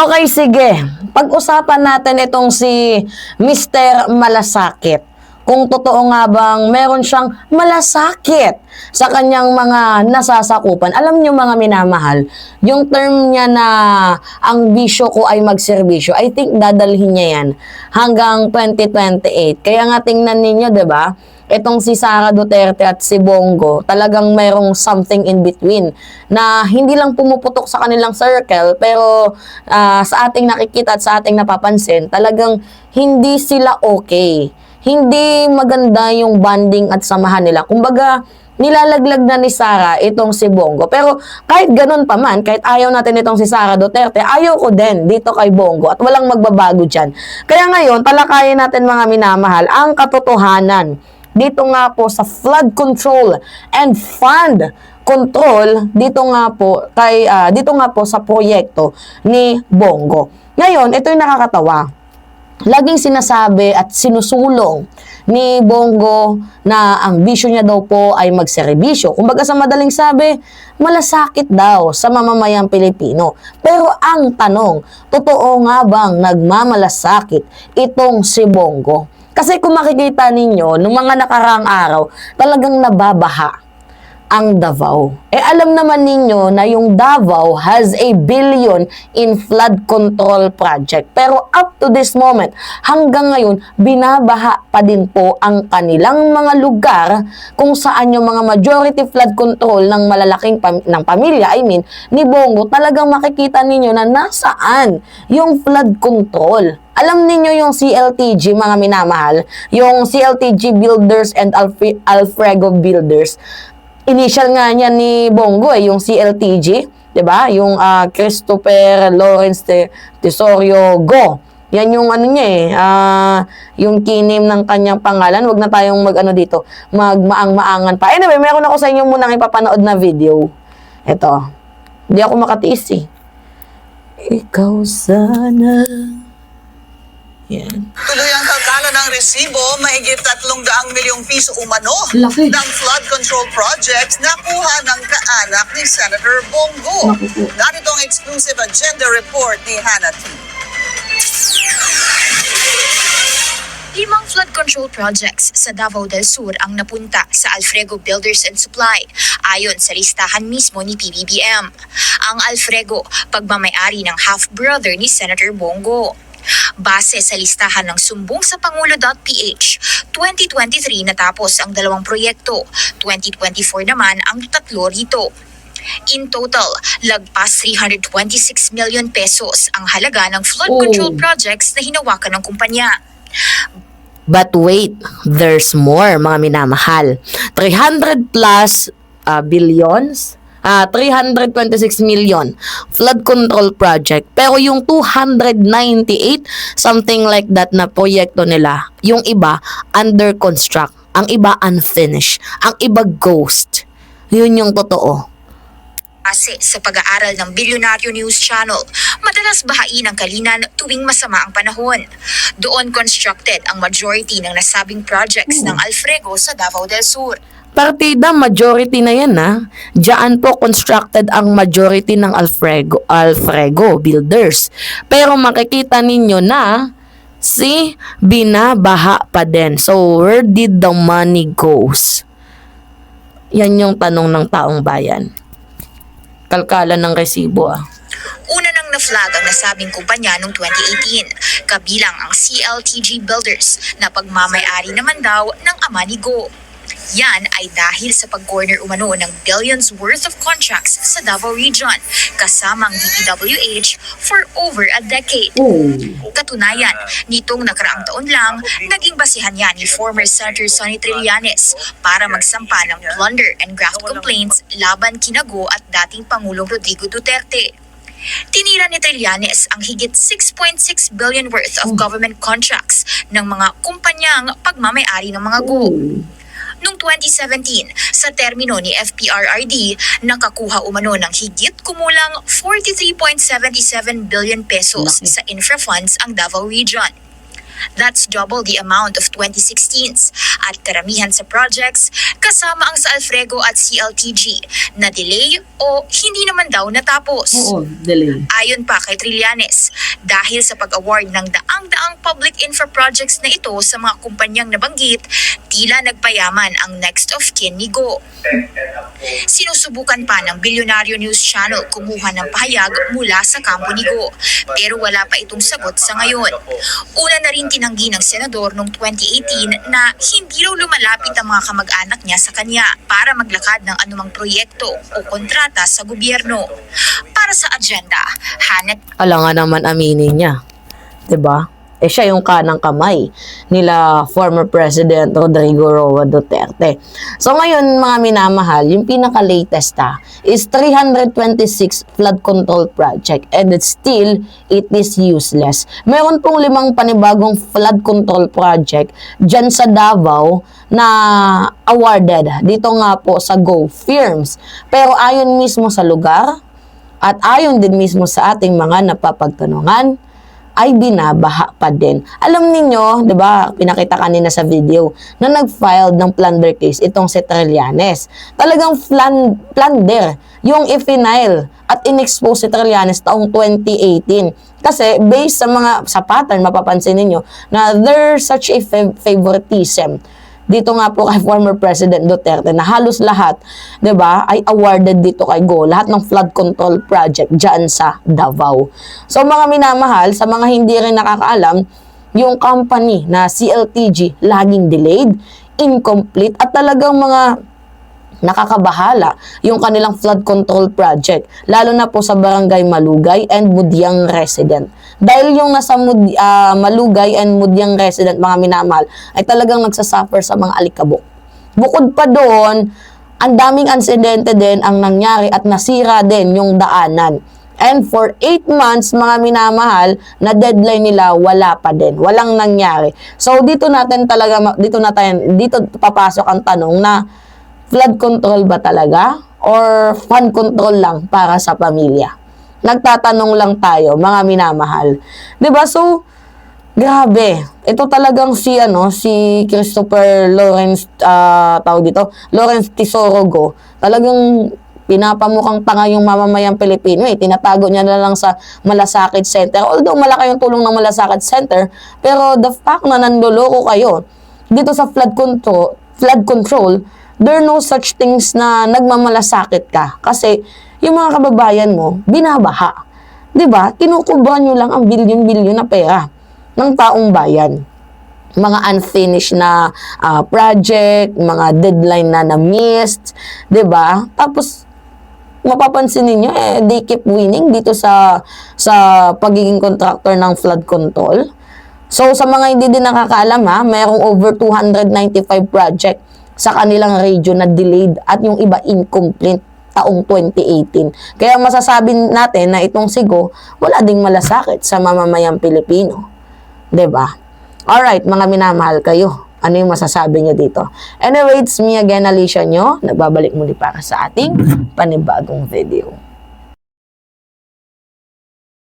Okay, sige. Pag-usapan natin itong si Mr. Malasakit. Kung totoo nga bang meron siyang malasakit sa kanyang mga nasasakupan. Alam niyo mga minamahal, yung term niya na ang bisyo ko ay magserbisyo, I think dadalhin niya yan hanggang 2028. Kaya nga tingnan ninyo, 'di ba? Itong si Sara Duterte at si Bongo, talagang mayroong something in between na hindi lang pumuputok sa kanilang circle, pero sa ating nakikita at sa ating napapansin, talagang hindi sila okay. Hindi maganda yung bonding at samahan nila. Kumbaga, nilalaglag na ni Sara itong si Bongo. Pero kahit ganun pa man, kahit ayaw natin itong si Sara Duterte, ayaw ko din dito kay Bongo at walang magbabago dyan. Kaya ngayon, talakayin natin mga minamahal ang katotohanan dito nga po sa flood control and fund control dito nga po sa proyekto ni Bongo. Ngayon, ito yung nakakatawa. Laging sinasabi at sinusulong ni Bongo na ang bisyo niya daw po ay magserbisyo. Kumbaga sa madaling sabi, malasakit daw sa mamamayang Pilipino. Pero ang tanong, totoo nga bang nagmamalasakit itong si Bongo? Kasi kung makikita ninyo, nung mga nakaraang araw, talagang nababaha ang Davao. Alam naman ninyo na yung Davao has a billion in flood control project. Pero up to this moment, hanggang ngayon, binabaha pa din po ang kanilang mga lugar kung saan yung mga majority flood control ng malalaking ng pamilya, ni Bongo, talagang makikita ninyo na nasaan yung flood control. Alam ninyo yung CLTG, mga minamahal, yung CLTG Builders and Alfrego Builders, initial nga niya ni Bongo yung CLTG, 'di ba? Yung Christopher Lawrence Tesorio Go. Yan yung ano niya yung kiname ng kanyang pangalan. Huwag na tayong dito, magmaang-maangan pa. Anyway, meron ako sa inyo munang ipapanood na video. Ito. Hindi ako makatiis eh. Ikaw sana. Yan. Tuloy ang kalkala ng resibo, mahigit 300 milyong piso umano Laki. ng flood control projects na kuha ng kaanak ni Senator Bongo. Narito ang exclusive agenda report ni Hannah T. 5 flood control projects sa Davao del Sur ang napunta sa Alfrego Builders and Supply ayon sa listahan mismo ni PBBM. Ang Alfrego, pagmamayari ng half-brother ni Senator Bongo. Base sa listahan ng sumbong sa Pangulo.ph, 2023 natapos ang 2 proyekto, 2024 naman ang 3 rito. In total, lagpas 326 million pesos ang halaga ng flood control projects na hinawakan ng kumpanya. But wait, there's more, mga minamahal. 300 plus billions, 326 million flood control project. Pero yung 298, something like that na proyekto nila, yung iba under construct, ang iba unfinished, ang iba ghost. Yun yung totoo. Kasi sa pag-aaral ng Bilyonaryo News Channel, madalas bahain ang Kalinan tuwing masama ang panahon. Doon constructed ang majority ng nasabing projects ng Alfrego sa Davao del Sur. Partida, majority na yan Diyan po constructed ang majority ng Alfrego Builders. Pero makikita ninyo na binabaha pa din. So, where did the money goes? Yan yung tanong ng taong bayan. Kalkala ng resibo Una nang na-flag ang nasabing kumpanya noong 2018, kabilang ang CLTG Builders na pagmamayari naman daw ng ama ni Go. Yan ay dahil sa pag-corner umano ng billions worth of contracts sa Davao Region, kasamang DPWH for over a decade. Katunayan, nitong nakaraang taon lang, naging basihan yan ni former Senator Sonny Trillanes para magsampa ng plunder and graft complaints laban kina Go at dating Pangulong Rodrigo Duterte. Tinira ni Trillanes ang higit 6.6 billion worth of government contracts ng mga kumpanyang pagmamayari ng mga Go. Noong 2017, sa termino ni FPRRD, nakakuha umano ng higit kumulang 43.77 billion pesos sa infra funds ang Davao Region. That's double the amount of 2016's. At karamihan sa projects, kasama ang sa Alfrego at CLTG, na delay o hindi naman daw natapos. delay. Ayon pa kay Trillanes, dahil sa pag-award ng daang-daang public infra projects na ito sa mga kumpanyang nabanggit, tila nagpayaman ang next of kin ni Go. Sinusubukan pa ng Bilyonaryo News Channel kumuha ng pahayag mula sa kampo ni Go, pero wala pa itong sagot sa ngayon. Una na rin tinanggi ng senador noong 2018 na hindi raw lumalapit ang mga kamag-anak niya sa kanya para maglakad ng anumang proyekto o kontrata sa gobyerno. Para sa agenda, Hanet Alam nga naman aminin niya. 'Di ba? Siya yung kanang kamay nila former President Rodrigo Roa Duterte. So ngayon, mga minamahal, yung pinaka-latest is 326 flood control project and it is useless. Meron pong 5 panibagong flood control project dyan sa Davao na awarded dito nga po sa Go Firms. Pero ayon mismo sa lugar at ayon din mismo sa ating mga napapagtanungan, ay binabaha pa din. Alam ninyo, 'di ba, pinakita kanina sa video na nag-file ng plunder case itong si Trillanes. Talagang plunder yung i-final at in-expose si Trillanes taong 2018. Kasi based sa pattern, mapapansin ninyo na there's such a favoritism dito nga po kay former President Duterte na halos lahat, 'di ba, ay awarded dito kay Go, lahat ng flood control project diyan sa Davao. So mga minamahal, sa mga hindi rin nakakaalam, yung company na CLTG laging delayed, incomplete at talagang mga nakakabahala yung kanilang flood control project, lalo na po sa Barangay Malugay and Mudyang resident. Dahil yung nasa Malugay and Mudyang resident, mga minamahal, ay talagang nagsasuffer sa mga alikabok. Bukod pa doon, ang daming insidente din ang nangyari at nasira din yung daanan. And for 8 months, mga minamahal, na deadline nila, wala pa din. Walang nangyari. So, dito papasok ang tanong na, flood control ba talaga? Or fund control lang para sa pamilya? Nagtatanong lang tayo, mga minamahal. 'Di ba? So, grabe. Ito talagang si Christopher Lawrence, Lawrence Tisorogo, talagang pinapamukhang tanga yung mamamayang Pilipino. Tinatago niya na lang sa Malasakit Center. Although malaki yung tulong ng Malasakit Center, pero the fact na nandoloko kayo dito sa flood control, there are no such things na nagmamalasakit ka. Kasi, yung mga kababayan mo, binabaha. 'Di ba? Kinukubra nyo lang ang bilyon-bilyon na pera ng taong bayan. Mga unfinished na project, mga deadline na na-missed, 'di ba? Tapos, mapapansin ninyo, they keep winning dito sa pagiging contractor ng flood control. So, sa mga hindi din nakakaalam, mayroong over 295 project sa kanilang region na delayed at yung iba incomplete taong 2018. Kaya masasabi natin na itong Sigo, wala ding malasakit sa mamamayang Pilipino. 'Di ba? Alright, mga minamahal kayo. Ano yung masasabi nyo dito? Anyway, it's me again, Alicia nyo. Nagbabalik muli para sa ating panibagong video.